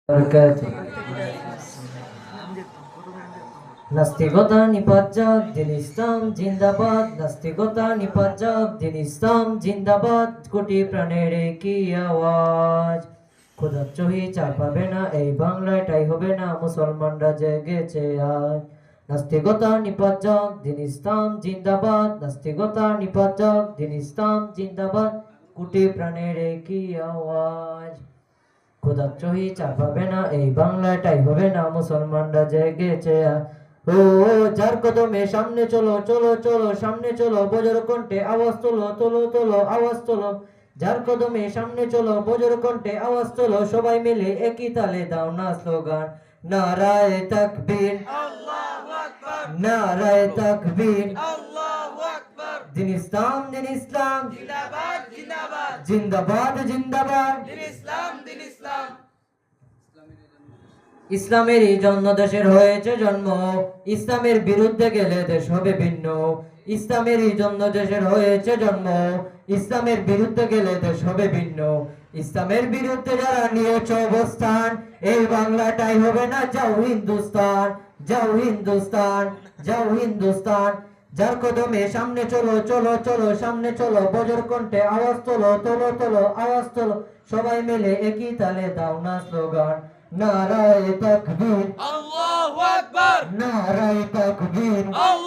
বারাকাতুহু। নাস্তিকতা নিপাত দিন ইসলাম জিন্দাবাদ, নাস্তিকতা নিপাত দিন ইসলাম জিন্দাবাদ, কোটি প্রাণের কি আওয়াজ। খোদার চোহে চার পাবে না এই বাংলায়, তাই হবে না মুসলমানরা জেগেছে আজ। নাস্তিকতা নিপাত দিন ইসলাম জিন্দাবাদ, নাস্তিকতা নিপাত দিন ইসলাম জিন্দাবাদ, কোটি প্রাণের কি আওয়াজ। খোদার চোহে চার পাবে না এই বাংলায়, তাই হবে না মুসলমানরা জেগেছে আজ। ও যার কদমে সামনে চলো চলো চলো সামনে চলো, বজ্র কণ্ঠে আওয়াজ তোলো তোলো তোলো আওয়াজ তোলো। যার কদমে সামনে চলো বজ্র কণ্ঠে আওয়াজ তোলো, সবাই মিলে একই তালে দাও না স্লোগান, নারায়ে তাকবীর আল্লাহু আকবার, নারায়ে তাকবীর আল্লাহু আকবার। দিন ইসলাম জিন্দাবাদ জিন্দাবাদ জিন্দাবাদ জিন্দাবাদ, দিন ইসলাম দিন ইসলাম। ইসলামেরই জন্ম দেশের হয়েছে জন্ম, ইসলামের বিরুদ্ধে গেলে দেশ হবে ভিন্ন। ইসলামেরই জন্ম দেশের হয়েছে জন্ম, ইসলামের বিরুদ্ধে গেলে দেশ হবে ভিন্ন। ইসলামের বিরুদ্ধে যারা নিয়েছে অবস্থান, এই বাংলাটাই হবে না যাও হিন্দুস্তান, যাও হিন্দুস্তান, যাও হিন্দুস্তান। যার কদমে সামনে চলো চলো চলো সামনে চলো, বজ্র কণ্ঠে আওয়াজ তোলো তোলো তোলো আওয়াজ তোলো, সবাই মিলে একই তালে দাও না স্লোগান, নারায়ে তাকবীর আল্লাহু আকবার, নারায়ে তাকবীর আল্লাহু